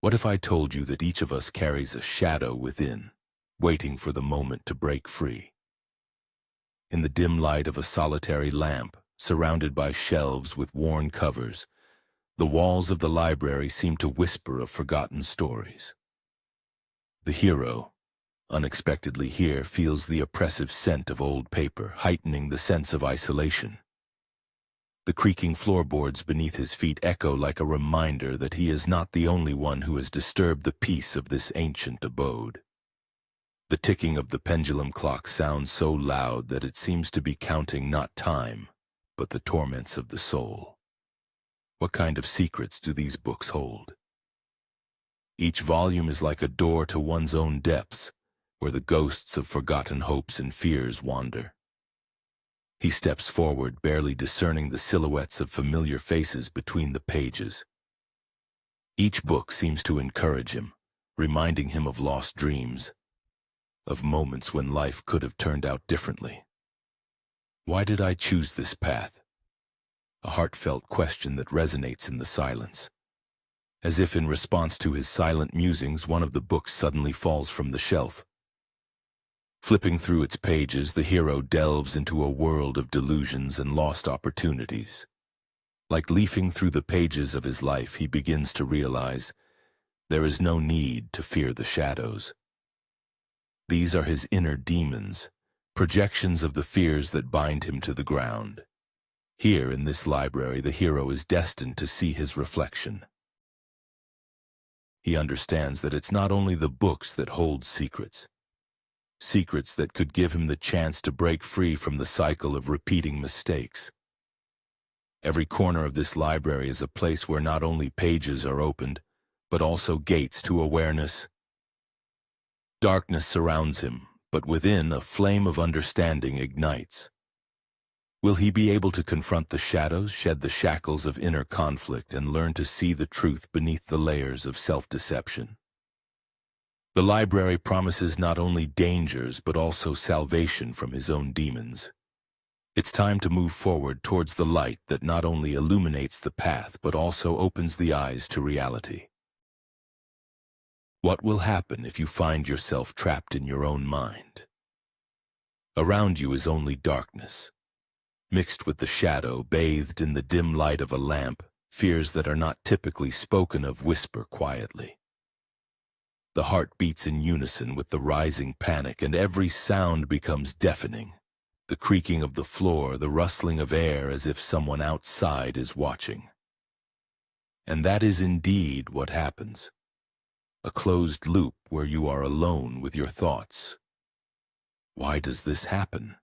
What if I told you that each of us carries a shadow within, waiting for the moment to break free? In the dim light of a solitary lamp, surrounded by shelves with worn covers, the walls of the library seem to whisper of forgotten stories. The hero, unexpectedly here, feels the oppressive scent of old paper, heightening the sense of isolation. The creaking floorboards beneath his feet echo like a reminder that he is not the only one who has disturbed the peace of this ancient abode. The ticking of the pendulum clock sounds so loud that it seems to be counting not time, but the torments of the soul. What kind of secrets do these books hold? Each volume is like a door to one's own depths, where the ghosts of forgotten hopes and fears wander. He steps forward, barely discerning the silhouettes of familiar faces between the pages. Each book seems to encourage him, reminding him of lost dreams, of moments when life could have turned out differently. Why did I choose this path? A heartfelt question that resonates in the silence. As if in response to his silent musings, one of the books suddenly falls from the shelf. Flipping through its pages, the hero delves into a world of delusions and lost opportunities. Like leafing through the pages of his life, he begins to realize there is no need to fear the shadows. These are his inner demons, projections of the fears that bind him to the ground. Here in this library, the hero is destined to see his reflection. He understands that it's not only the books that hold secrets that could give him the chance to break free from the cycle of repeating mistakes. Every corner of this library is a place where not only pages are opened, but also gates to awareness. Darkness surrounds him, but within a flame of understanding ignites. Will he be able to confront the shadows, shed the shackles of inner conflict, and learn to see the truth beneath the layers of self-deception? The library promises not only dangers, but also salvation from his own demons. It's time to move forward towards the light that not only illuminates the path, but also opens the eyes to reality. What will happen if you find yourself trapped in your own mind? Around you is only darkness. Mixed with the shadow, bathed in the dim light of a lamp, fears that are not typically spoken of whisper quietly. The heart beats in unison with the rising panic, and every sound becomes deafening. The creaking of the floor, the rustling of air, as if someone outside is watching. And that is indeed what happens. A closed loop where you are alone with your thoughts. Why does this happen?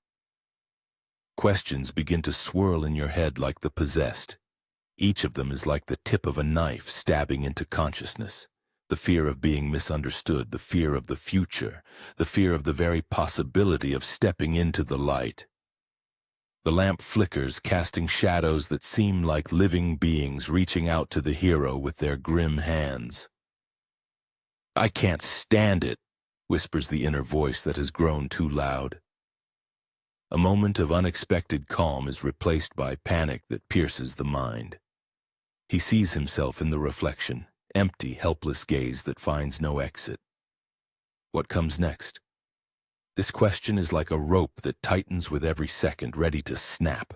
Questions begin to swirl in your head like the possessed. Each of them is like the tip of a knife stabbing into consciousness. The fear of being misunderstood, the fear of the future, the fear of the very possibility of stepping into the light. The lamp flickers, casting shadows that seem like living beings reaching out to the hero with their grim hands. "I can't stand it," whispers the inner voice that has grown too loud. A moment of unexpected calm is replaced by panic that pierces the mind. He sees himself in the reflection. Empty, helpless gaze that finds no exit. What comes next? This question is like a rope that tightens with every second, ready to snap.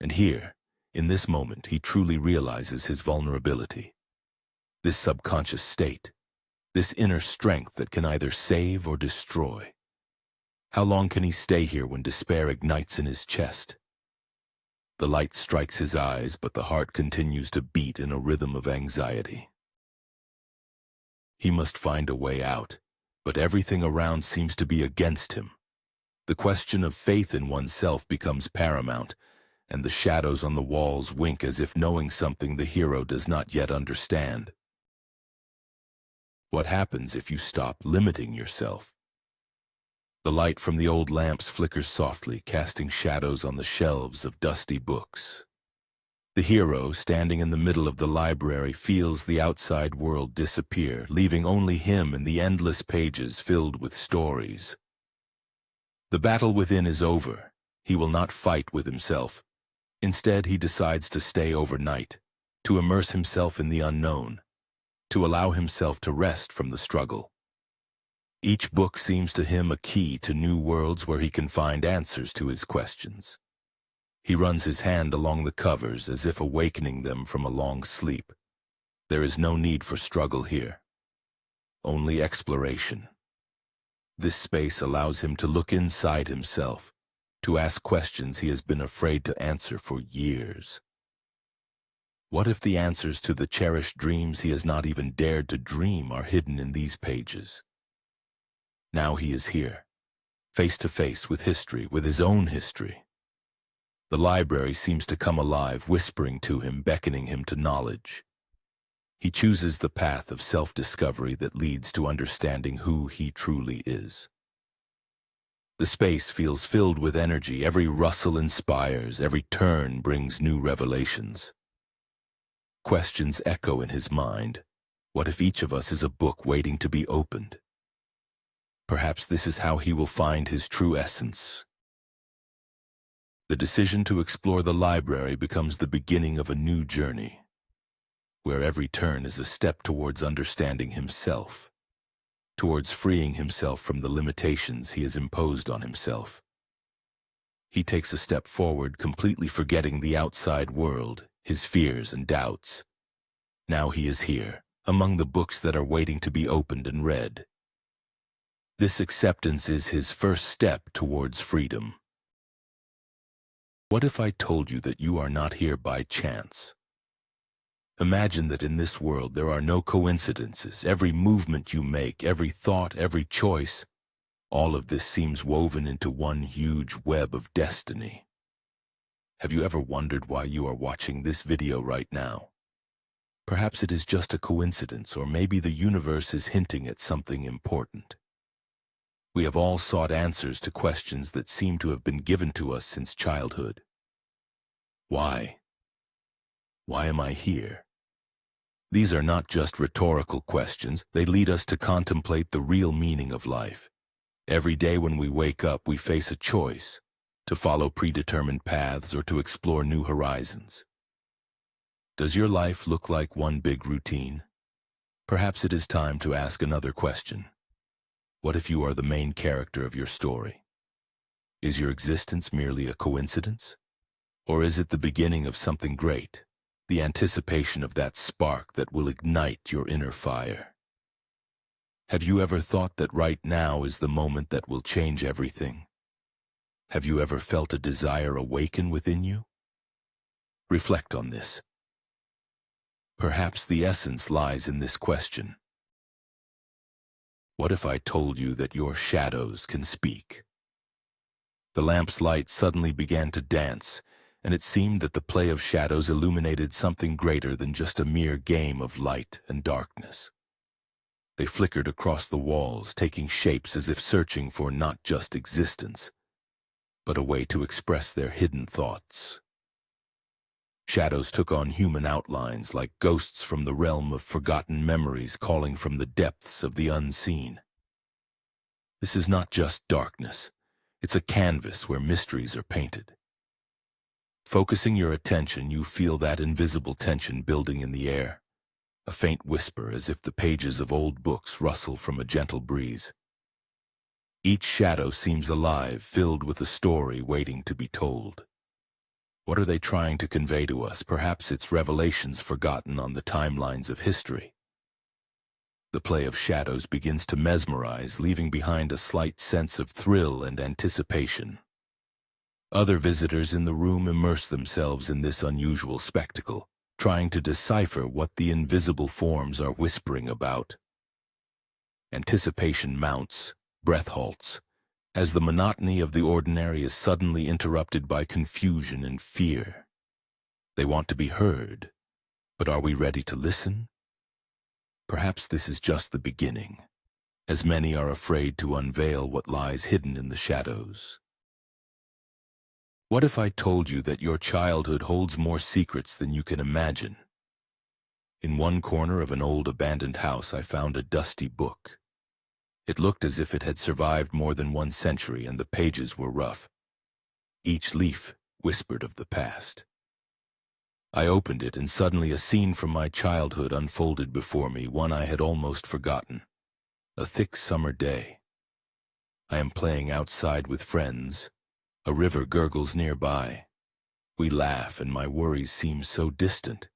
And here, in this moment, he truly realizes his vulnerability. This subconscious state, this inner strength that can either save or destroy. How long can he stay here when despair ignites in his chest? The light strikes his eyes, but the heart continues to beat in a rhythm of anxiety. He must find a way out, but everything around seems to be against him. The question of faith in oneself becomes paramount, and the shadows on the walls wink as if knowing something the hero does not yet understand. What happens if you stop limiting yourself? The light from the old lamps flickers softly, casting shadows on the shelves of dusty books. The hero, standing in the middle of the library, feels the outside world disappear, leaving only him and the endless pages filled with stories. The battle within is over. He will not fight with himself. Instead, he decides to stay overnight, to immerse himself in the unknown, to allow himself to rest from the struggle. Each book seems to him a key to new worlds where he can find answers to his questions. He runs his hand along the covers as if awakening them from a long sleep. There is no need for struggle here, only exploration. This space allows him to look inside himself, to ask questions he has been afraid to answer for years. What if the answers to the cherished dreams he has not even dared to dream are hidden in these pages? Now he is here, face to face with history, with his own history. The library seems to come alive, whispering to him, beckoning him to knowledge. He chooses the path of self-discovery that leads to understanding who he truly is. The space feels filled with energy. Every rustle inspires, every turn brings new revelations. Questions echo in his mind. What if each of us is a book waiting to be opened? Perhaps this is how he will find his true essence. The decision to explore the library becomes the beginning of a new journey, where every turn is a step towards understanding himself, towards freeing himself from the limitations he has imposed on himself. He takes a step forward, completely forgetting the outside world, his fears and doubts. Now he is here, among the books that are waiting to be opened and read. This acceptance is his first step towards freedom. What if I told you that you are not here by chance? Imagine that in this world there are no coincidences. Every movement you make, every thought, every choice, all of this seems woven into one huge web of destiny. Have you ever wondered why you are watching this video right now? Perhaps it is just a coincidence, or maybe the universe is hinting at something important. We have all sought answers to questions that seem to have been given to us since childhood. Why? Why am I here? These are not just rhetorical questions. They lead us to contemplate the real meaning of life. Every day when we wake up, we face a choice: to follow predetermined paths or to explore new horizons. Does your life look like one big routine? Perhaps it is time to ask another question. What if you are the main character of your story? Is your existence merely a coincidence? Or is it the beginning of something great, the anticipation of that spark that will ignite your inner fire? Have you ever thought that right now is the moment that will change everything? Have you ever felt a desire awaken within you? Reflect on this. Perhaps the essence lies in this question. What if I told you that your shadows can speak? The lamp's light suddenly began to dance, and it seemed that the play of shadows illuminated something greater than just a mere game of light and darkness. They flickered across the walls, taking shapes as if searching for not just existence, but a way to express their hidden thoughts. Shadows took on human outlines, like ghosts from the realm of forgotten memories calling from the depths of the unseen. This is not just darkness. It's a canvas where mysteries are painted. Focusing your attention, you feel that invisible tension building in the air, a faint whisper as if the pages of old books rustle from a gentle breeze. Each shadow seems alive, filled with a story waiting to be told. What are they trying to convey to us? Perhaps it's revelations forgotten on the timelines of history. The play of shadows begins to mesmerize, leaving behind a slight sense of thrill and anticipation. Other visitors in the room immerse themselves in this unusual spectacle, trying to decipher what the invisible forms are whispering about. Anticipation mounts, breath halts, as the monotony of the ordinary is suddenly interrupted by confusion and fear. They want to be heard, but are we ready to listen? Perhaps this is just the beginning, as many are afraid to unveil what lies hidden in the shadows. What if I told you that your childhood holds more secrets than you can imagine? In one corner of an old abandoned house, I found a dusty book. It looked as if it had survived more than 1 century, and the pages were rough. Each leaf whispered of the past. I opened it, and suddenly a scene from my childhood unfolded before me, one I had almost forgotten. A thick summer day. I am playing outside with friends. A river gurgles nearby. We laugh, and my worries seem so distant.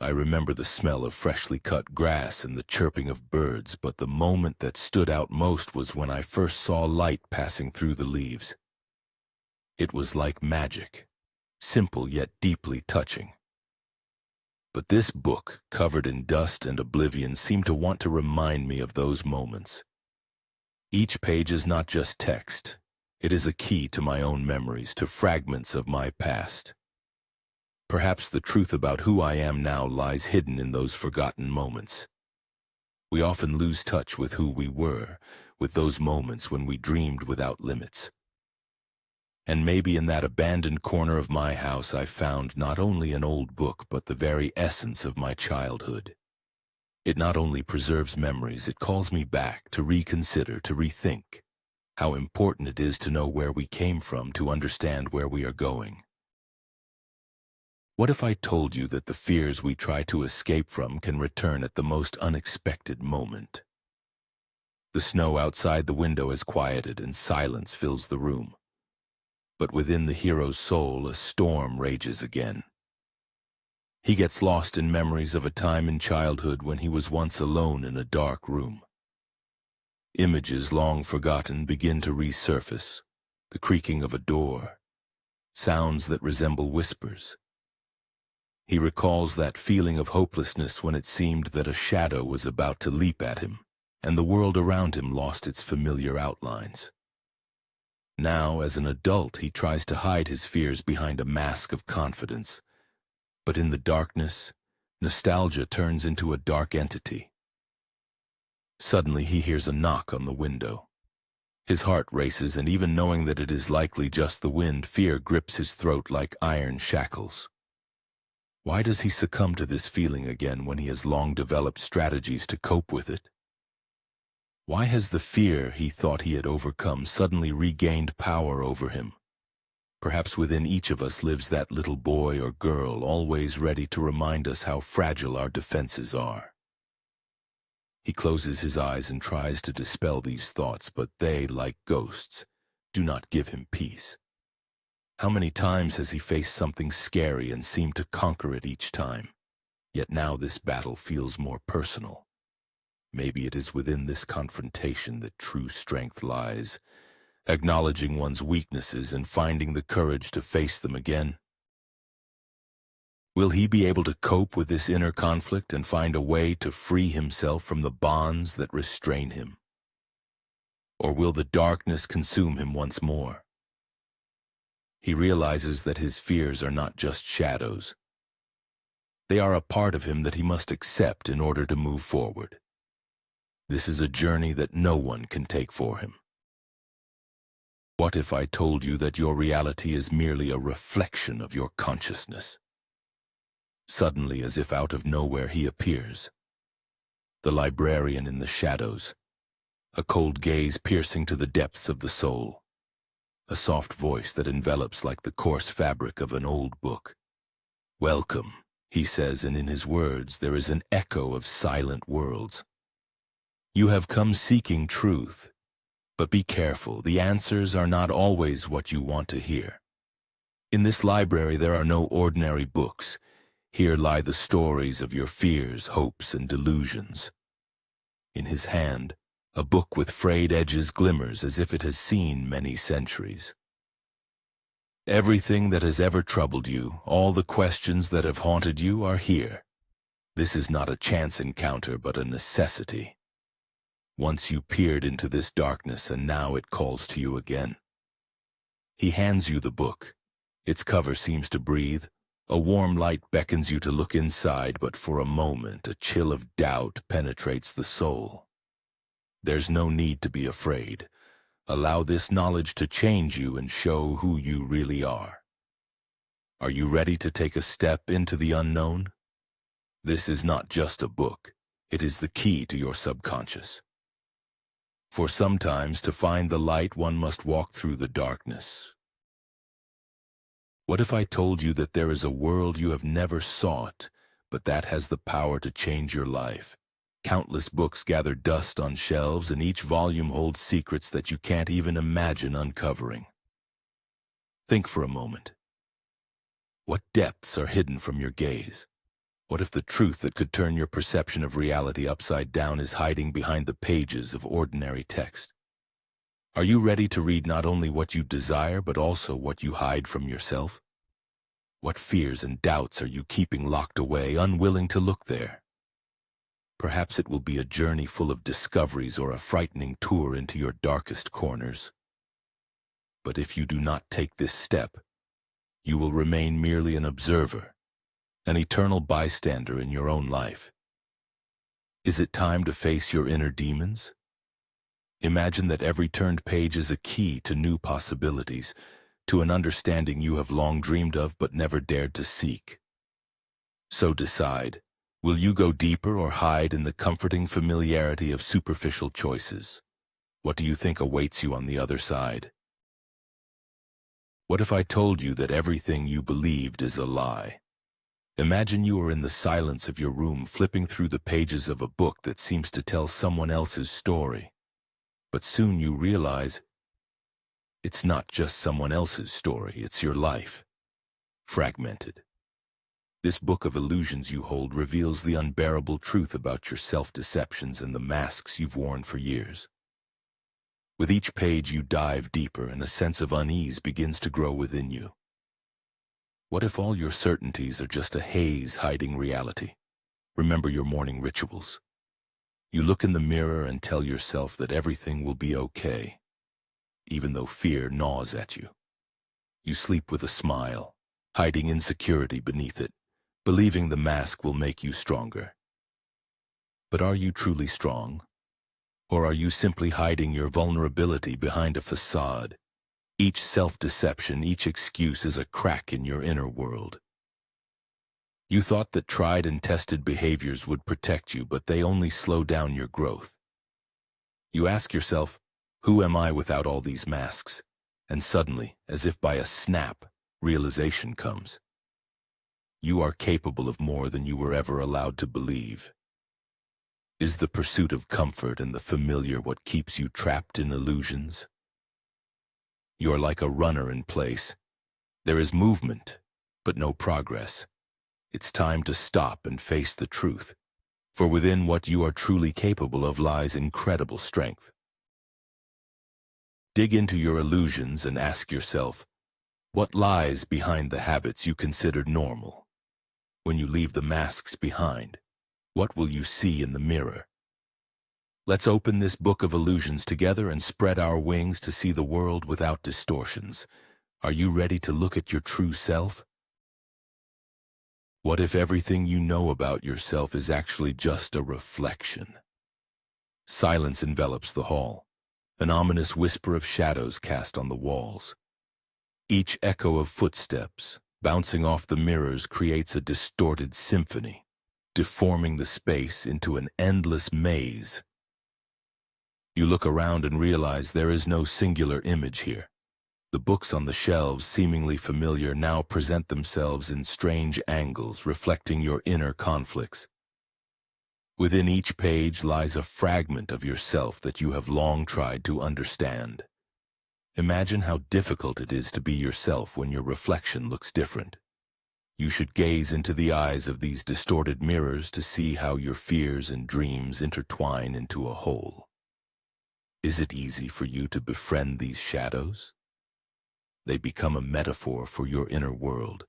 I remember the smell of freshly cut grass and the chirping of birds, but the moment that stood out most was when I first saw light passing through the leaves. It was like magic, simple yet deeply touching. But this book, covered in dust and oblivion, seemed to want to remind me of those moments. Each page is not just text. It is a key to my own memories, to fragments of my past. Perhaps the truth about who I am now lies hidden in those forgotten moments. We often lose touch with who we were, with those moments when we dreamed without limits. And maybe in that abandoned corner of my house I found not only an old book, but the very essence of my childhood. It not only preserves memories, it calls me back to reconsider, to rethink how important it is to know where we came from, to understand where we are going. What if I told you that the fears we try to escape from can return at the most unexpected moment? The snow outside the window has quieted and silence fills the room. But within the hero's soul, a storm rages again. He gets lost in memories of a time in childhood when he was once alone in a dark room. Images long forgotten begin to resurface, the creaking of a door, sounds that resemble whispers. He recalls that feeling of hopelessness when it seemed that a shadow was about to leap at him, and the world around him lost its familiar outlines. Now, as an adult, he tries to hide his fears behind a mask of confidence. But in the darkness, nostalgia turns into a dark entity. Suddenly, he hears a knock on the window. His heart races, and even knowing that it is likely just the wind, fear grips his throat like iron shackles. Why does he succumb to this feeling again when he has long developed strategies to cope with it? Why has the fear he thought he had overcome suddenly regained power over him? Perhaps within each of us lives that little boy or girl, always ready to remind us how fragile our defenses are. He closes his eyes and tries to dispel these thoughts, but they, like ghosts, do not give him peace. How many times has he faced something scary and seemed to conquer it each time? Yet now this battle feels more personal. Maybe it is within this confrontation that true strength lies, acknowledging one's weaknesses and finding the courage to face them again. Will he be able to cope with this inner conflict and find a way to free himself from the bonds that restrain him? Or will the darkness consume him once more? He realizes that his fears are not just shadows. They are a part of him that he must accept in order to move forward. This is a journey that no one can take for him. What if I told you that your reality is merely a reflection of your consciousness? Suddenly, as if out of nowhere, he appears. The librarian in the shadows, a cold gaze piercing to the depths of the soul, a soft voice that envelops like the coarse fabric of an old book. "Welcome," he says, and in his words there is an echo of silent worlds. "You have come seeking truth, but be careful, the answers are not always what you want to hear. In this library there are no ordinary books. Here lie the stories of your fears, hopes, and delusions." In his hand, a book with frayed edges glimmers as if it has seen many centuries. Everything that has ever troubled you, all the questions that have haunted you are here. This is not a chance encounter, but a necessity. Once you peered into this darkness, and now it calls to you again. He hands you the book. Its cover seems to breathe. A warm light beckons you to look inside, but for a moment, a chill of doubt penetrates the soul. There's no need to be afraid. Allow this knowledge to change you and show who you really are. Are you ready to take a step into the unknown? This is not just a book. It is the key to your subconscious. For sometimes, to find the light, one must walk through the darkness. What if I told you that there is a world you have never sought, but that has the power to change your life? Countless books gather dust on shelves, and each volume holds secrets that you can't even imagine uncovering. Think for a moment. What depths are hidden from your gaze? What if the truth that could turn your perception of reality upside down is hiding behind the pages of ordinary text? Are you ready to read not only what you desire, but also what you hide from yourself? What fears and doubts are you keeping locked away, unwilling to look there? Perhaps it will be a journey full of discoveries or a frightening tour into your darkest corners. But if you do not take this step, you will remain merely an observer, an eternal bystander in your own life. Is it time to face your inner demons? Imagine that every turned page is a key to new possibilities, to an understanding you have long dreamed of but never dared to seek. So decide, will you go deeper or hide in the comforting familiarity of superficial choices? What do you think awaits you on the other side? What if I told you that everything you believed is a lie? Imagine you are in the silence of your room, flipping through the pages of a book that seems to tell someone else's story. But soon you realize it's not just someone else's story, it's your life, fragmented. This book of illusions you hold reveals the unbearable truth about your self-deceptions and the masks you've worn for years. With each page you dive deeper, and a sense of unease begins to grow within you. What if all your certainties are just a haze hiding reality? Remember your morning rituals. You look in the mirror and tell yourself that everything will be okay, even though fear gnaws at you. You sleep with a smile, hiding insecurity beneath it, believing the mask will make you stronger. But are you truly strong? Or are you simply hiding your vulnerability behind a facade? Each self-deception, each excuse is a crack in your inner world. You thought that tried and tested behaviors would protect you, but they only slow down your growth. You ask yourself, who am I without all these masks? And suddenly, as if by a snap, realization comes. You are capable of more than you were ever allowed to believe. Is the pursuit of comfort and the familiar what keeps you trapped in illusions? You are like a runner in place. There is movement, but no progress. It's time to stop and face the truth, for within what you are truly capable of lies incredible strength. Dig into your illusions and ask yourself, what lies behind the habits you considered normal? When you leave the masks behind, what will you see in the mirror? Let's open this book of illusions together and spread our wings to see the world without distortions. Are you ready to look at your true self? What if everything you know about yourself is actually just a reflection? Silence envelops the hall, an ominous whisper of shadows cast on the walls. Each echo of footsteps, bouncing off the mirrors, creates a distorted symphony, deforming the space into an endless maze. You look around and realize there is no singular image here. The books on the shelves, seemingly familiar, now present themselves in strange angles, reflecting your inner conflicts. Within each page lies a fragment of yourself that you have long tried to understand. Imagine how difficult it is to be yourself when your reflection looks different. You should gaze into the eyes of these distorted mirrors to see how your fears and dreams intertwine into a whole. Is it easy for you to befriend these shadows? They become a metaphor for your inner world,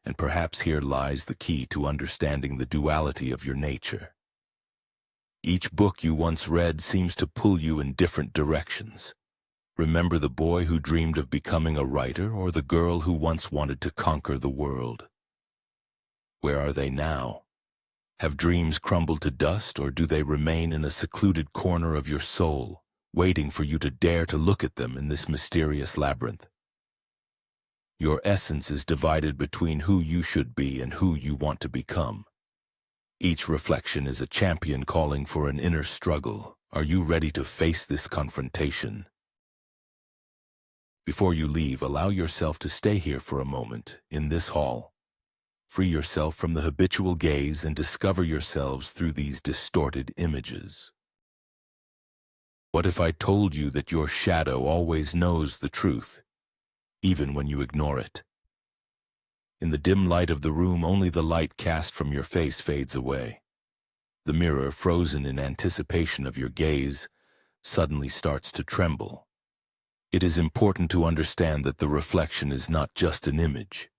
and perhaps here lies the key to understanding the duality of your nature. Each book you once read seems to pull you in different directions. Remember the boy who dreamed of becoming a writer, or the girl who once wanted to conquer the world? Where are they now? Have dreams crumbled to dust, or do they remain in a secluded corner of your soul, waiting for you to dare to look at them in this mysterious labyrinth? Your essence is divided between who you should be and who you want to become. Each reflection is a champion calling for an inner struggle. Are you ready to face this confrontation? Before you leave, allow yourself to stay here for a moment, in this hall. Free yourself from the habitual gaze and discover yourselves through these distorted images. What if I told you that your shadow always knows the truth, even when you ignore it? In the dim light of the room, only the light cast from your face fades away. The mirror, frozen in anticipation of your gaze, suddenly starts to tremble. It is important to understand that the reflection is not just an image.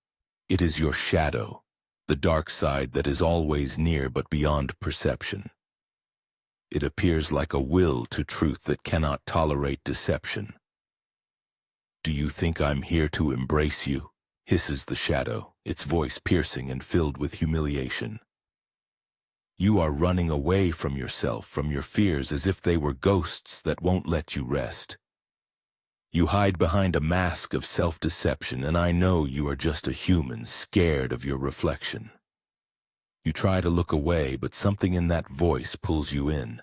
It is your shadow, the dark side that is always near but beyond perception. It appears like a will to truth that cannot tolerate deception. "Do you think I'm here to embrace you?" hisses the shadow, its voice piercing and filled with humiliation. You are running away from yourself, from your fears, as if they were ghosts that won't let you rest. You hide behind a mask of self-deception, and I know you are just a human scared of your reflection. You try to look away, but something in that voice pulls you in.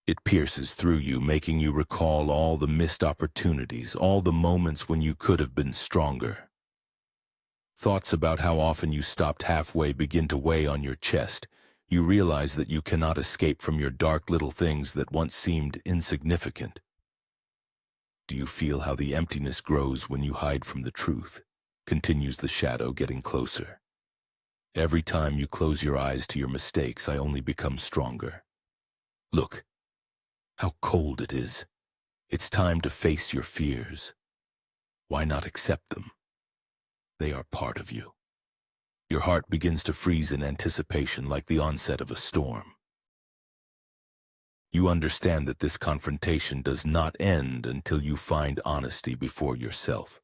It pierces through you, making you recall all the missed opportunities, all the moments when you could have been stronger. Thoughts about how often you stopped halfway begin to weigh on your chest. You realize that you cannot escape from your dark little things that once seemed insignificant. Do you feel how the emptiness grows when you hide from the truth? Continues the shadow, getting closer. Every time you close your eyes to your mistakes, I only become stronger. Look, how cold it is. It's time to face your fears. Why not accept them? They are part of you. Your heart begins to freeze in anticipation, like the onset of a storm. You understand that this confrontation does not end until you find honesty before yourself.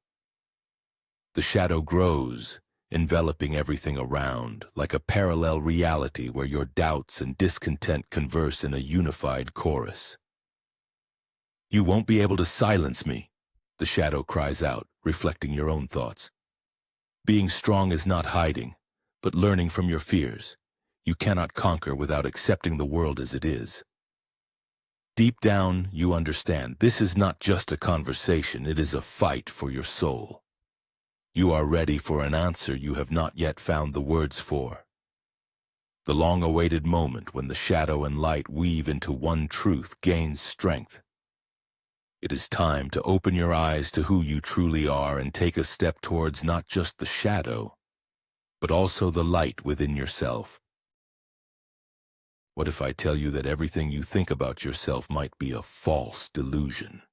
The shadow grows, enveloping everything around, like a parallel reality where your doubts and discontent converse in a unified chorus. "You won't be able to silence me," the shadow cries out, reflecting your own thoughts. Being strong is not hiding, but learning from your fears. You cannot conquer without accepting the world as it is. Deep down, you understand this is not just a conversation, it is a fight for your soul. You are ready for an answer you have not yet found the words for. The long-awaited moment when the shadow and light weave into one truth gains strength. It is time to open your eyes to who you truly are and take a step towards not just the shadow, but also the light within yourself. What if I tell you that everything you think about yourself might be a false delusion?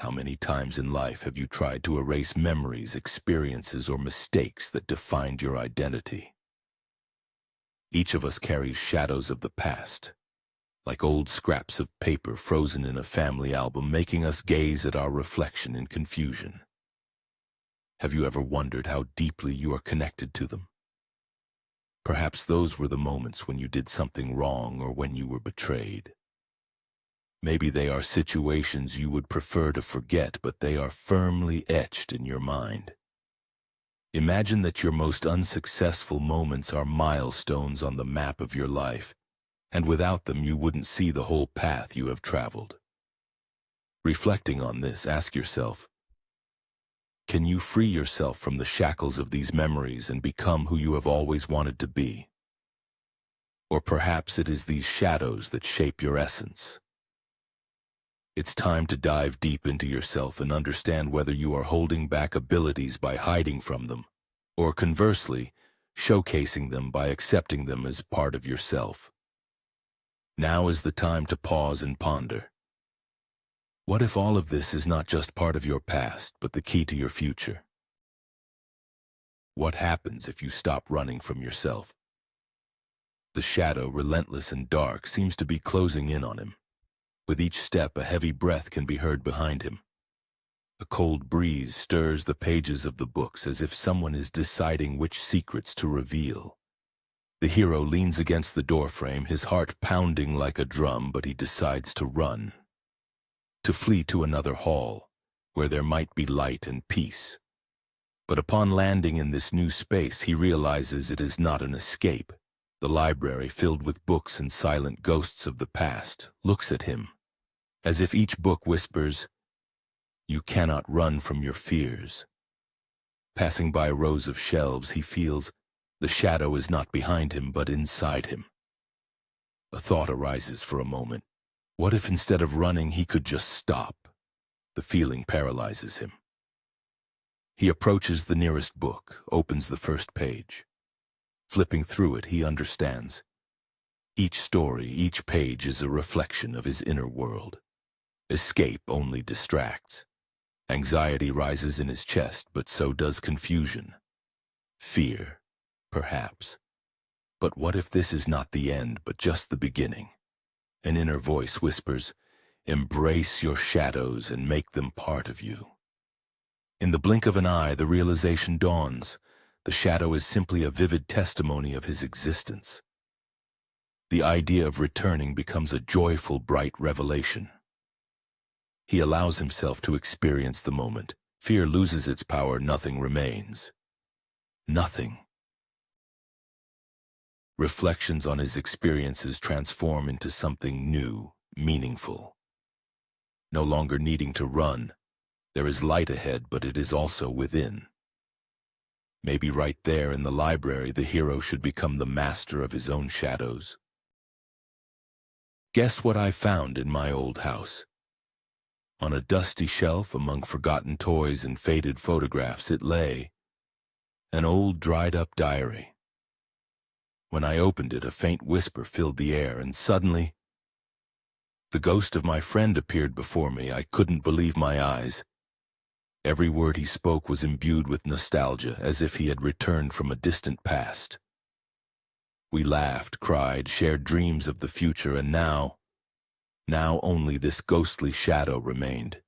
How many times in life have you tried to erase memories, experiences, or mistakes that defined your identity? Each of us carries shadows of the past, like old scraps of paper frozen in a family album, making us gaze at our reflection in confusion. Have you ever wondered how deeply you are connected to them? Perhaps those were the moments when you did something wrong or when you were betrayed. Maybe they are situations you would prefer to forget, but they are firmly etched in your mind. Imagine that your most unsuccessful moments are milestones on the map of your life, and without them you wouldn't see the whole path you have traveled. Reflecting on this, ask yourself, can you free yourself from the shackles of these memories and become who you have always wanted to be? Or perhaps it is these shadows that shape your essence. It's time to dive deep into yourself and understand whether you are holding back abilities by hiding from them, or conversely, showcasing them by accepting them as part of yourself. Now is the time to pause and ponder. What if all of this is not just part of your past, but the key to your future? What happens if you stop running from yourself? The shadow, relentless and dark, seems to be closing in on him. With each step, a heavy breath can be heard behind him. A cold breeze stirs the pages of the books as if someone is deciding which secrets to reveal. The hero leans against the doorframe, his heart pounding like a drum, but he decides to run. To flee to another hall, where there might be light and peace. But upon landing in this new space, he realizes it is not an escape. The library, filled with books and silent ghosts of the past, looks at him, as if each book whispers, You cannot run from your fears. Passing by rows of shelves, he feels the shadow is not behind him, but inside him. A thought arises for a moment. What if instead of running, he could just stop? The feeling paralyzes him. He approaches the nearest book, opens the first page. Flipping through it, he understands. Each story, each page is a reflection of his inner world. Escape only distracts. Anxiety rises in his chest, but so does confusion. Fear, perhaps. But what if this is not the end, but just the beginning? An inner voice whispers, "Embrace your shadows and make them part of you." In the blink of an eye, the realization dawns. The shadow is simply a vivid testimony of his existence. The idea of returning becomes a joyful, bright revelation. He allows himself to experience the moment. Fear loses its power, nothing remains. Nothing. Reflections on his experiences transform into something new, meaningful. No longer needing to run, there is light ahead, but it is also within. Maybe right there in the library, the hero should become the master of his own shadows. Guess what I found in my old house? On a dusty shelf among forgotten toys and faded photographs, it lay, an old dried-up diary. When I opened it, a faint whisper filled the air, and suddenly, the ghost of my friend appeared before me. I couldn't believe my eyes. Every word he spoke was imbued with nostalgia, as if he had returned from a distant past. We laughed, cried, shared dreams of the future, and now only this ghostly shadow remained.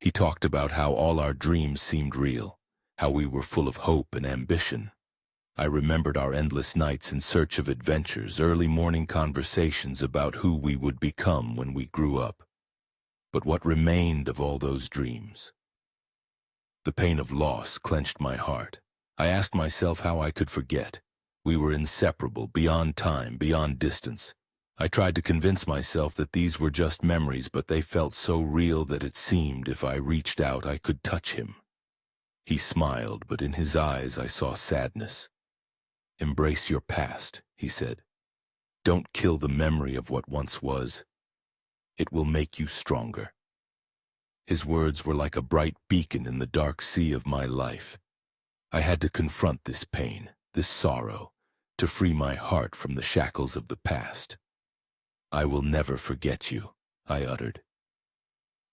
He talked about how all our dreams seemed real, how we were full of hope and ambition. I remembered our endless nights in search of adventures, early morning conversations about who we would become when we grew up. But what remained of all those dreams? The pain of loss clenched my heart. I asked myself how I could forget. We were inseparable, beyond time, beyond distance. I tried to convince myself that these were just memories, but they felt so real that it seemed if I reached out I could touch him. He smiled, but in his eyes I saw sadness. "Embrace your past," he said. "Don't kill the memory of what once was. It will make you stronger." His words were like a bright beacon in the dark sea of my life. I had to confront this pain, this sorrow, to free my heart from the shackles of the past. "I will never forget you," I uttered.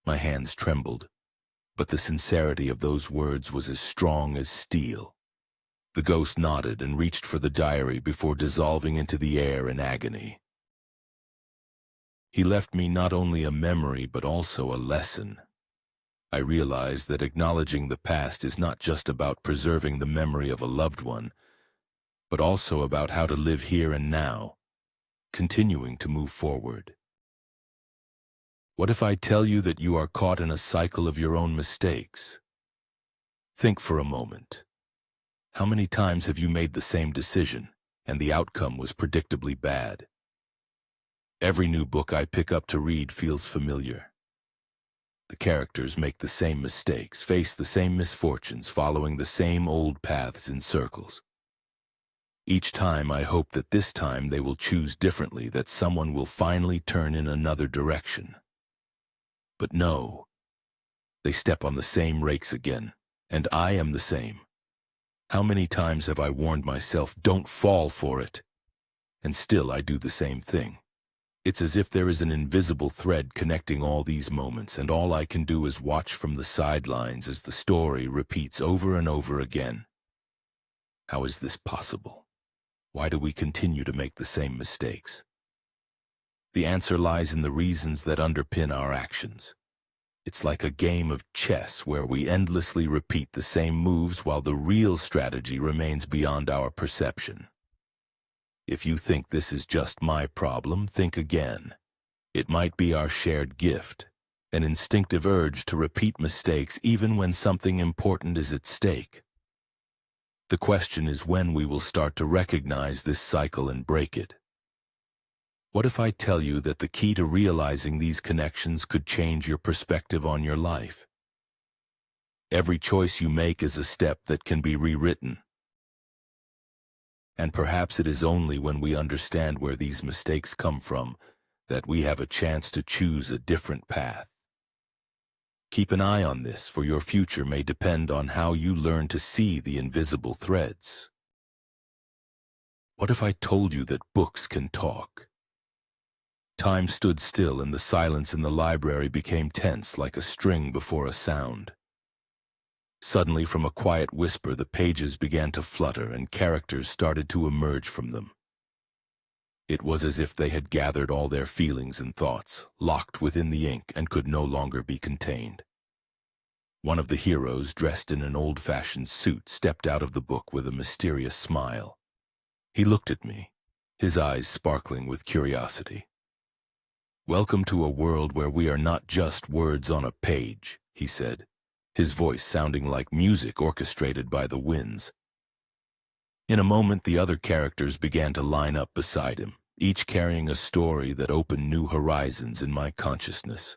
My hands trembled, but the sincerity of those words was as strong as steel. The ghost nodded and reached for the diary before dissolving into the air in agony. He left me not only a memory, but also a lesson. I realized that acknowledging the past is not just about preserving the memory of a loved one, but also about how to live here and now, continuing to move forward. What if I tell you that you are caught in a cycle of your own mistakes? Think for a moment. How many times have you made the same decision, and the outcome was predictably bad? Every new book I pick up to read feels familiar. The characters make the same mistakes, face the same misfortunes, following the same old paths in circles. Each time I hope that this time they will choose differently, that someone will finally turn in another direction. But no, they step on the same rakes again, and I am the same. How many times have I warned myself, don't fall for it? And still I do the same thing. It's as if there is an invisible thread connecting all these moments, and all I can do is watch from the sidelines as the story repeats over and over again. How is this possible? Why do we continue to make the same mistakes? The answer lies in the reasons that underpin our actions. It's like a game of chess where we endlessly repeat the same moves while the real strategy remains beyond our perception. If you think this is just my problem, think again. It might be our shared gift, an instinctive urge to repeat mistakes even when something important is at stake. The question is when we will start to recognize this cycle and break it. What if I tell you that the key to realizing these connections could change your perspective on your life? Every choice you make is a step that can be rewritten. And perhaps it is only when we understand where these mistakes come from that we have a chance to choose a different path. Keep an eye on this, for your future may depend on how you learn to see the invisible threads. What if I told you that books can talk? Time stood still and the silence in the library became tense like a string before a sound. Suddenly, from a quiet whisper, the pages began to flutter and characters started to emerge from them. It was as if they had gathered all their feelings and thoughts, locked within the ink, and could no longer be contained. One of the heroes, dressed in an old-fashioned suit, stepped out of the book with a mysterious smile. He looked at me, his eyes sparkling with curiosity. "Welcome to a world where we are not just words on a page," he said, his voice sounding like music orchestrated by the winds. In a moment, the other characters began to line up beside him, each carrying a story that opened new horizons in my consciousness.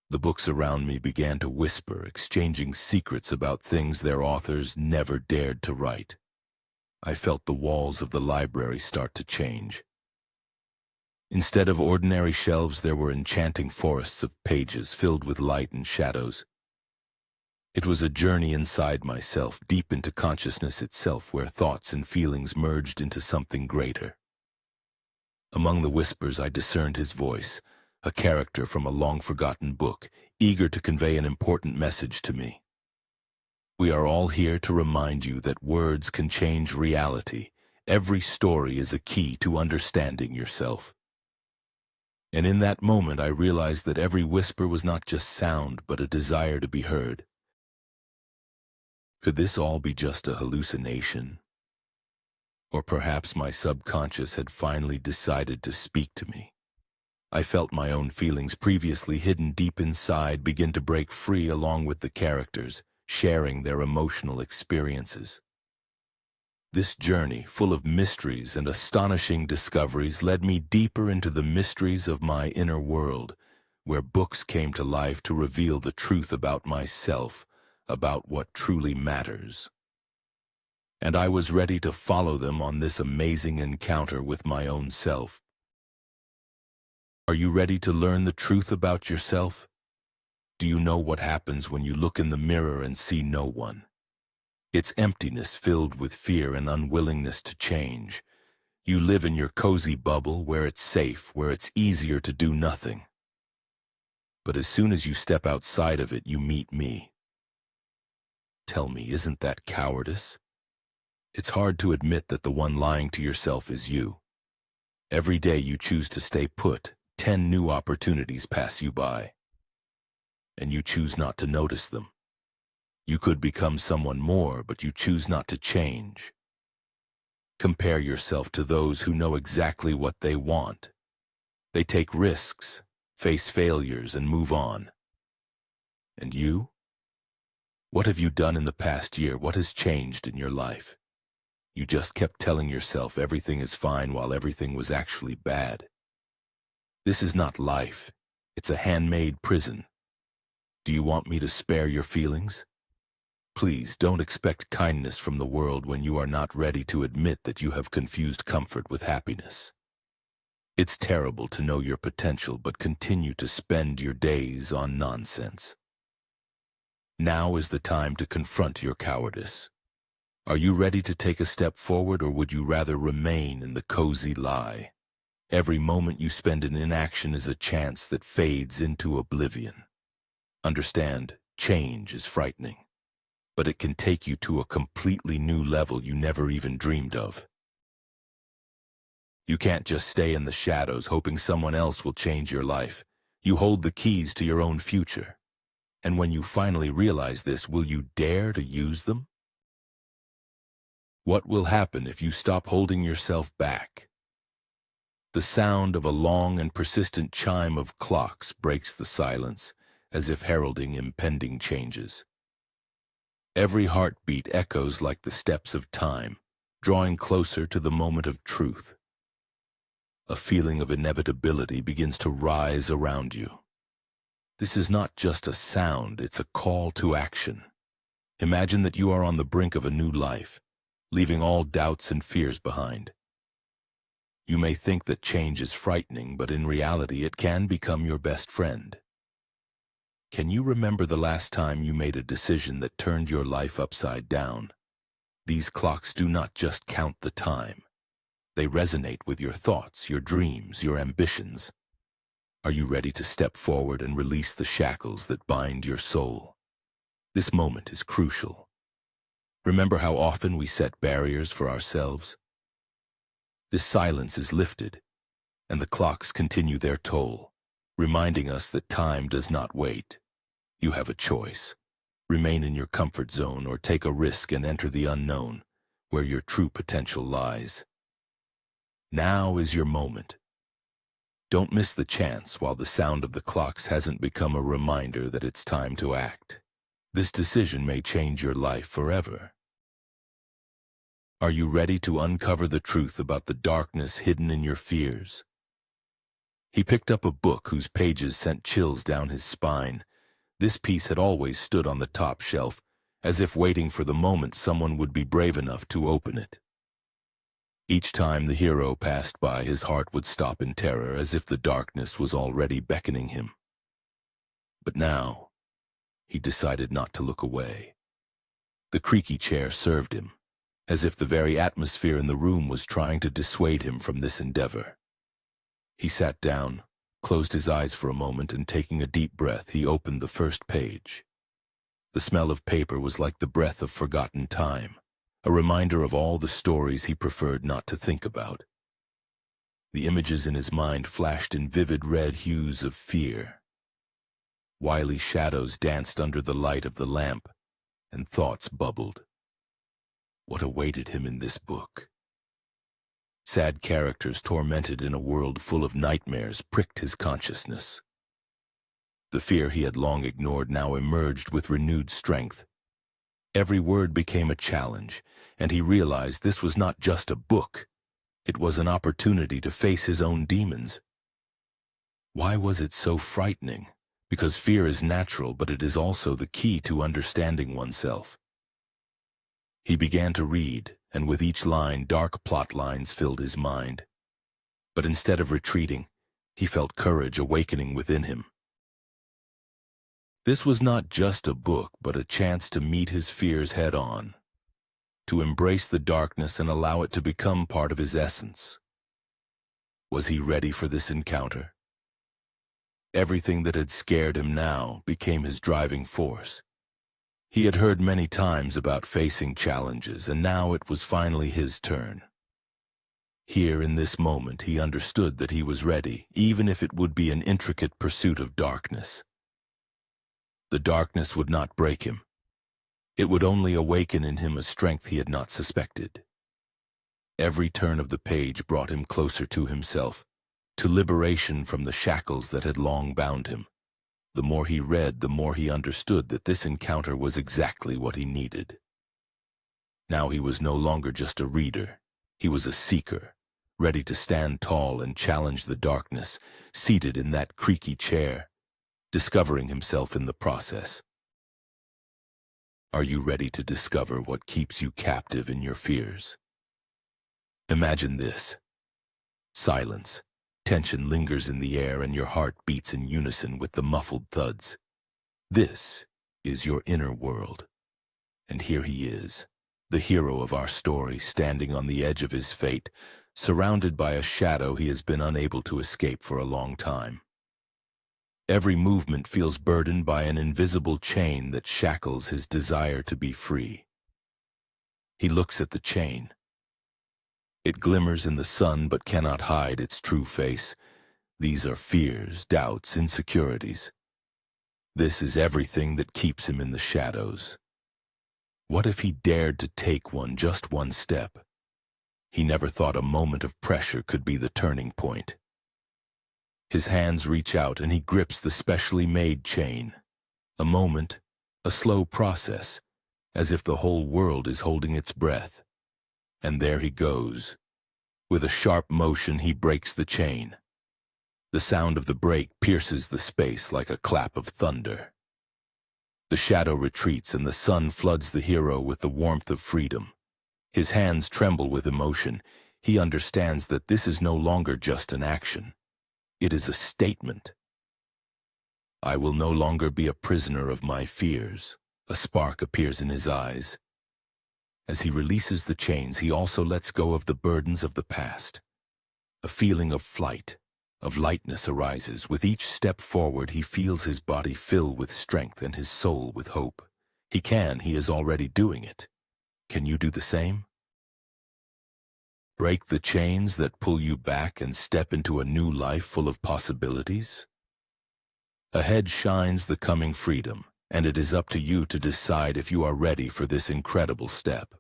The books around me began to whisper, exchanging secrets about things their authors never dared to write. I felt the walls of the library start to change. Instead of ordinary shelves, there were enchanting forests of pages filled with light and shadows. It was a journey inside myself, deep into consciousness itself, where thoughts and feelings merged into something greater. Among the whispers, I discerned his voice, a character from a long-forgotten book, eager to convey an important message to me. "We are all here to remind you that words can change reality. Every story is a key to understanding yourself." And in that moment, I realized that every whisper was not just sound, but a desire to be heard. Could this all be just a hallucination? Or perhaps my subconscious had finally decided to speak to me. I felt my own feelings, previously hidden deep inside, begin to break free along with the characters, sharing their emotional experiences. This journey, full of mysteries and astonishing discoveries, led me deeper into the mysteries of my inner world, where books came to life to reveal the truth about myself, about what truly matters. And I was ready to follow them on this amazing encounter with my own self. Are you ready to learn the truth about yourself? Do you know what happens when you look in the mirror and see no one? It's emptiness filled with fear and unwillingness to change. You live in your cozy bubble where it's safe, where it's easier to do nothing. But as soon as you step outside of it, you meet me. Tell me, isn't that cowardice? It's hard to admit that the one lying to yourself is you. Every day you choose to stay put, 10 new opportunities pass you by. And you choose not to notice them. You could become someone more, but you choose not to change. Compare yourself to those who know exactly what they want. They take risks, face failures, and move on. And you? What have you done in the past year? What has changed in your life? You just kept telling yourself everything is fine while everything was actually bad. This is not life. It's a handmade prison. Do you want me to spare your feelings? Please don't expect kindness from the world when you are not ready to admit that you have confused comfort with happiness. It's terrible to know your potential but continue to spend your days on nonsense. Now is the time to confront your cowardice. Are you ready to take a step forward, or would you rather remain in the cozy lie? Every moment you spend in inaction is a chance that fades into oblivion. Understand, change is frightening, but it can take you to a completely new level you never even dreamed of. You can't just stay in the shadows hoping someone else will change your life. You hold the keys to your own future. And when you finally realize this, will you dare to use them? What will happen if you stop holding yourself back? The sound of a long and persistent chime of clocks breaks the silence, as if heralding impending changes. Every heartbeat echoes like the steps of time, drawing closer to the moment of truth. A feeling of inevitability begins to rise around you. This is not just a sound, it's a call to action. Imagine that you are on the brink of a new life, leaving all doubts and fears behind. You may think that change is frightening, but in reality it can become your best friend. Can you remember the last time you made a decision that turned your life upside down? These clocks do not just count the time. They resonate with your thoughts, your dreams, your ambitions. Are you ready to step forward and release the shackles that bind your soul? This moment is crucial. Remember how often we set barriers for ourselves? This silence is lifted, and the clocks continue their toll, reminding us that time does not wait. You have a choice. Remain in your comfort zone or take a risk and enter the unknown, where your true potential lies. Now is your moment. Don't miss the chance while the sound of the clocks hasn't become a reminder that it's time to act. This decision may change your life forever. Are you ready to uncover the truth about the darkness hidden in your fears? He picked up a book whose pages sent chills down his spine. This piece had always stood on the top shelf, as if waiting for the moment someone would be brave enough to open it. Each time the hero passed by, his heart would stop in terror, as if the darkness was already beckoning him. But now, he decided not to look away. The creaky chair served him, as if the very atmosphere in the room was trying to dissuade him from this endeavor. He sat down, closed his eyes for a moment, and taking a deep breath, he opened the first page. The smell of paper was like the breath of forgotten time, a reminder of all the stories he preferred not to think about. The images in his mind flashed in vivid red hues of fear. Wily shadows danced under the light of the lamp, and thoughts bubbled. What awaited him in this book? Sad characters tormented in a world full of nightmares pricked his consciousness. The fear he had long ignored now emerged with renewed strength. Every word became a challenge, and he realized this was not just a book. It was an opportunity to face his own demons. Why was it so frightening? Because fear is natural, but it is also the key to understanding oneself. He began to read, and with each line, dark plot lines filled his mind. But instead of retreating, he felt courage awakening within him. This was not just a book, but a chance to meet his fears head-on, to embrace the darkness and allow it to become part of his essence. Was he ready for this encounter? Everything that had scared him now became his driving force. He had heard many times about facing challenges, and now it was finally his turn. Here in this moment, he understood that he was ready, even if it would be an intricate pursuit of darkness. The darkness would not break him. It would only awaken in him a strength he had not suspected. Every turn of the page brought him closer to himself, to liberation from the shackles that had long bound him. The more he read, the more he understood that this encounter was exactly what he needed. Now he was no longer just a reader. He was a seeker, ready to stand tall and challenge the darkness, seated in that creaky chair, discovering himself in the process. Are you ready to discover what keeps you captive in your fears? Imagine this. Silence. Tension lingers in the air and your heart beats in unison with the muffled thuds. This is your inner world. And here he is, the hero of our story, standing on the edge of his fate, surrounded by a shadow he has been unable to escape for a long time. Every movement feels burdened by an invisible chain that shackles his desire to be free. He looks at the chain. It glimmers in the sun but cannot hide its true face. These are fears, doubts, insecurities. This is everything that keeps him in the shadows. What if he dared to take just one step? He never thought a moment of pressure could be the turning point. His hands reach out and he grips the specially made chain. A moment, a slow process, as if the whole world is holding its breath. And there he goes, With a sharp motion, he breaks the chain. The sound of the break pierces the space like a clap of thunder. The shadow retreats and the sun floods the hero with the warmth of freedom. His hands tremble with emotion. He understands that this is no longer just an action. It is a statement. I will no longer be a prisoner of my fears. A spark appears in his eyes. As he releases the chains, he also lets go of the burdens of the past. A feeling of flight, of lightness arises. With each step forward, he feels his body fill with strength and his soul with hope. He is already doing it. Can you do the same? Break the chains that pull you back and step into a new life full of possibilities? Ahead shines the coming freedom, and it is up to you to decide if you are ready for this incredible step.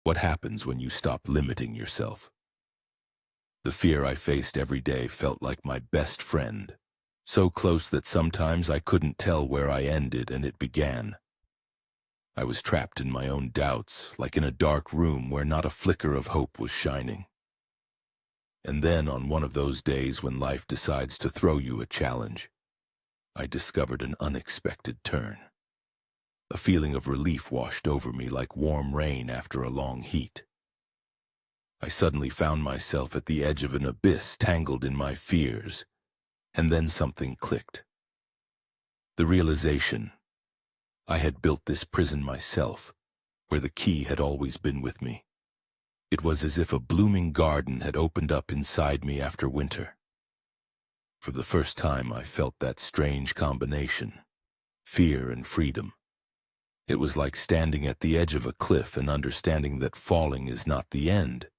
What happens when you stop limiting yourself? The fear I faced every day felt like my best friend, so close that sometimes I couldn't tell where I ended and it began. I was trapped in my own doubts, like in a dark room where not a flicker of hope was shining. And then, on one of those days when life decides to throw you a challenge, I discovered an unexpected turn. A feeling of relief washed over me like warm rain after a long heat. I suddenly found myself at the edge of an abyss, tangled in my fears, and then something clicked. The realization: I had built this prison myself, where the key had always been with me. It was as if a blooming garden had opened up inside me after winter. For the first time, I felt that strange combination, fear and freedom. It was like standing at the edge of a cliff and understanding that falling is not the end,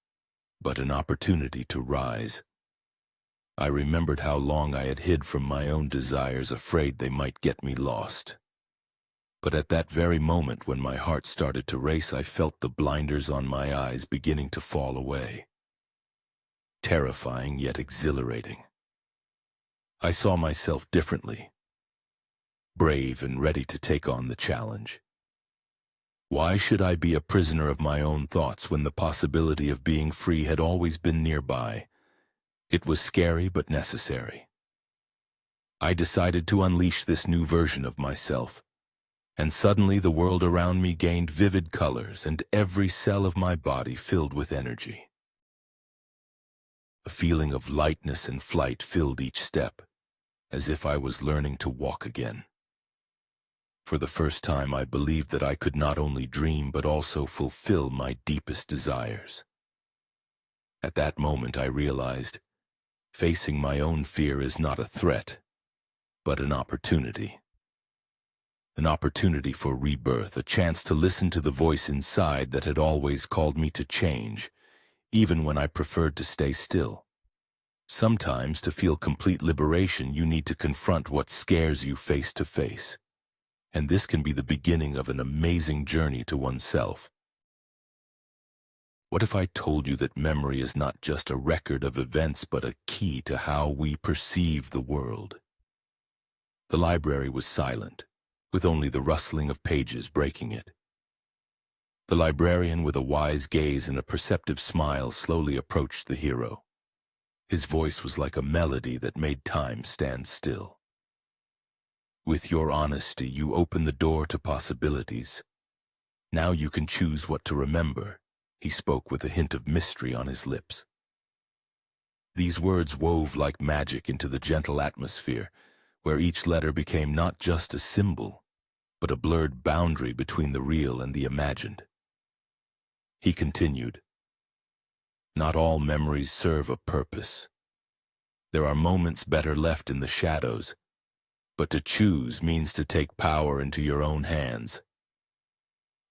but an opportunity to rise. I remembered how long I had hid from my own desires, afraid they might get me lost. But at that very moment when my heart started to race, I felt the blinders on my eyes beginning to fall away. Terrifying yet exhilarating. I saw myself differently, brave and ready to take on the challenge. Why should I be a prisoner of my own thoughts when the possibility of being free had always been nearby? It was scary but necessary. I decided to unleash this new version of myself. And suddenly the world around me gained vivid colors and every cell of my body filled with energy. A feeling of lightness and flight filled each step, as if I was learning to walk again. For the first time, I believed that I could not only dream but also fulfill my deepest desires. At that moment, I realized facing my own fear is not a threat, but an opportunity. An opportunity for rebirth, a chance to listen to the voice inside that had always called me to change, even when I preferred to stay still. Sometimes, to feel complete liberation, you need to confront what scares you face to face. And this can be the beginning of an amazing journey to oneself. What if I told you that memory is not just a record of events, but a key to how we perceive the world? The library was silent, with only the rustling of pages breaking it. The librarian, with a wise gaze and a perceptive smile, slowly approached the hero. His voice was like a melody that made time stand still. With your honesty, you open the door to possibilities. Now you can choose what to remember, he spoke with a hint of mystery on his lips. These words wove like magic into the gentle atmosphere, where each letter became not just a symbol, but a blurred boundary between the real and the imagined. He continued, "Not all memories serve a purpose. There are moments better left in the shadows, but to choose means to take power into your own hands."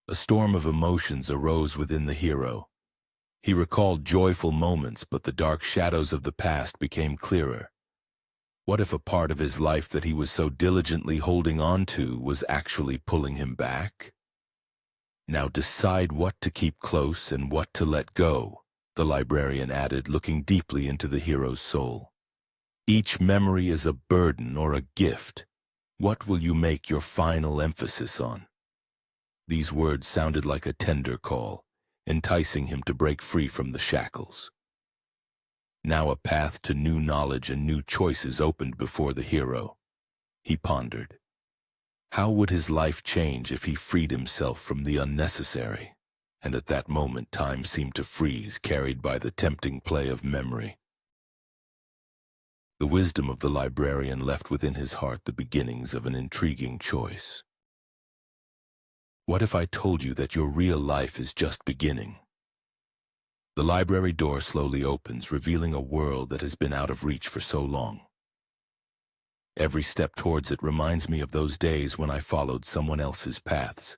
A storm of emotions arose within the hero. He recalled joyful moments, but the dark shadows of the past became clearer. What if a part of his life that he was so diligently holding on to was actually pulling him back? Now decide what to keep close and what to let go, the librarian added, looking deeply into the hero's soul. Each memory is a burden or a gift. What will you make your final emphasis on? These words sounded like a tender call, enticing him to break free from the shackles. Now a path to new knowledge and new choices opened before the hero. He pondered. How would his life change if he freed himself from the unnecessary? And at that moment time seemed to freeze, carried by the tempting play of memory. The wisdom of the librarian left within his heart the beginnings of an intriguing choice. What if I told you that your real life is just beginning? The library door slowly opens, revealing a world that has been out of reach for so long. Every step towards it reminds me of those days when I followed someone else's paths,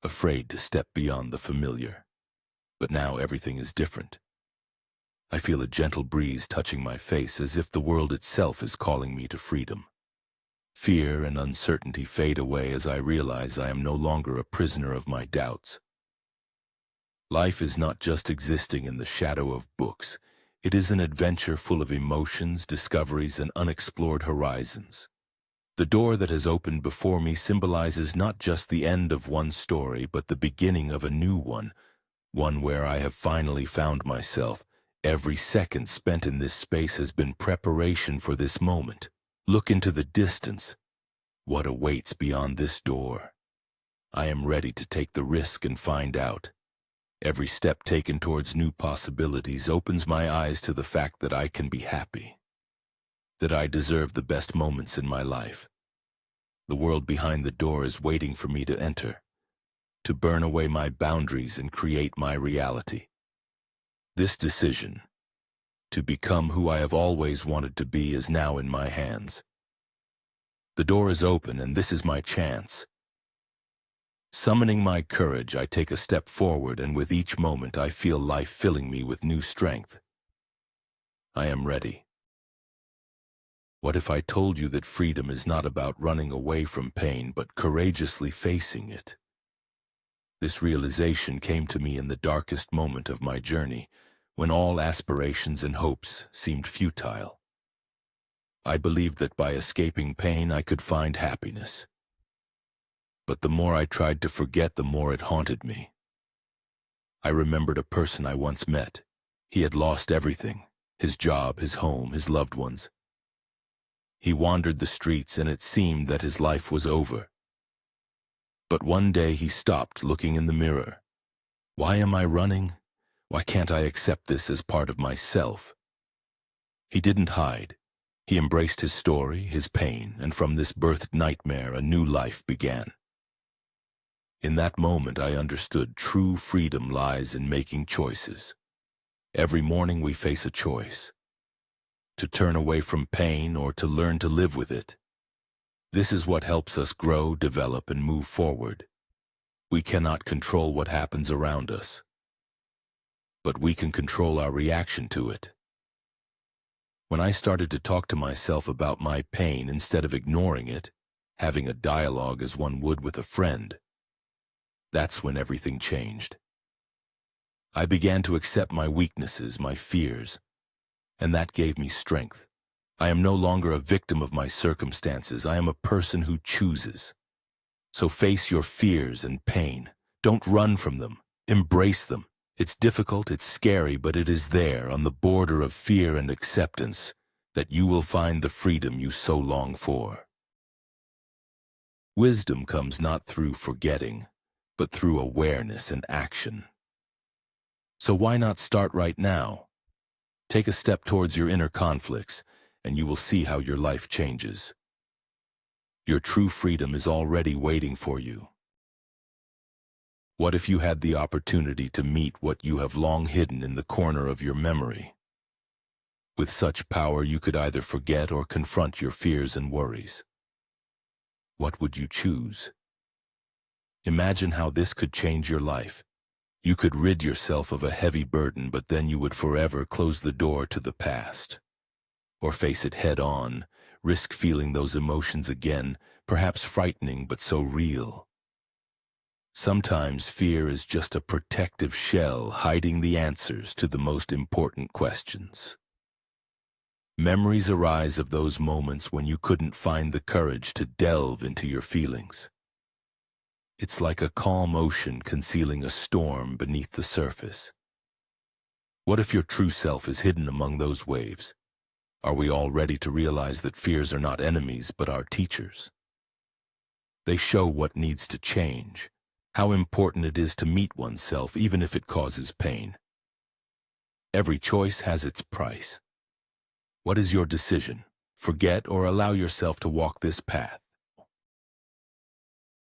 afraid to step beyond the familiar. But now everything is different. I feel a gentle breeze touching my face, as if the world itself is calling me to freedom. Fear and uncertainty fade away as I realize I am no longer a prisoner of my doubts. Life is not just existing in the shadow of books. It is an adventure full of emotions, discoveries, and unexplored horizons. The door that has opened before me symbolizes not just the end of one story, but the beginning of a new one where I have finally found myself. Every second spent in this space has been preparation for this moment. Look into the distance. What awaits beyond this door? I am ready to take the risk and find out. Every step taken towards new possibilities opens my eyes to the fact that I can be happy, that I deserve the best moments in my life. The world behind the door is waiting for me to enter, to burn away my boundaries and create my reality. This decision, to become who I have always wanted to be, is now in my hands. The door is open, and this is my chance. Summoning my courage, I take a step forward, and with each moment I feel life filling me with new strength. I am ready. What if I told you that freedom is not about running away from pain, but courageously facing it? This realization came to me in the darkest moment of my journey, when all aspirations and hopes seemed futile. I believed that by escaping pain I could find happiness. But the more I tried to forget, the more it haunted me. I remembered a person I once met. He had lost everything: his job, his home, his loved ones. He wandered the streets, and it seemed that his life was over. But one day he stopped, looking in the mirror. Why am I running? Why can't I accept this as part of myself? He didn't hide. He embraced his story, his pain, and from this birthed nightmare a new life began. In that moment I understood true freedom lies in making choices. Every morning we face a choice: to turn away from pain or to learn to live with it. This is what helps us grow, develop, and move forward. We cannot control what happens around us, but we can control our reaction to it. When I started to talk to myself about my pain instead of ignoring it, having a dialogue as one would with a friend, that's when everything changed. I began to accept my weaknesses, my fears, and that gave me strength. I am no longer a victim of my circumstances. I am a person who chooses. So face your fears and pain. Don't run from them. Embrace them. It's difficult, it's scary, but it is there, on the border of fear and acceptance, that you will find the freedom you so long for. Wisdom comes not through forgetting, but through awareness and action. So why not start right now? Take a step towards your inner conflicts, and you will see how your life changes. Your true freedom is already waiting for you. What if you had the opportunity to meet what you have long hidden in the corner of your memory? With such power, you could either forget or confront your fears and worries. What would you choose? Imagine how this could change your life. You could rid yourself of a heavy burden, but then you would forever close the door to the past. Or face it head on, risk feeling those emotions again, perhaps frightening but so real. Sometimes fear is just a protective shell hiding the answers to the most important questions. Memories arise of those moments when you couldn't find the courage to delve into your feelings. It's like a calm ocean concealing a storm beneath the surface. What if your true self is hidden among those waves? Are we all ready to realize that fears are not enemies but our teachers? They show what needs to change, how important it is to meet oneself even if it causes pain. Every choice has its price. What is your decision? Forget or allow yourself to walk this path?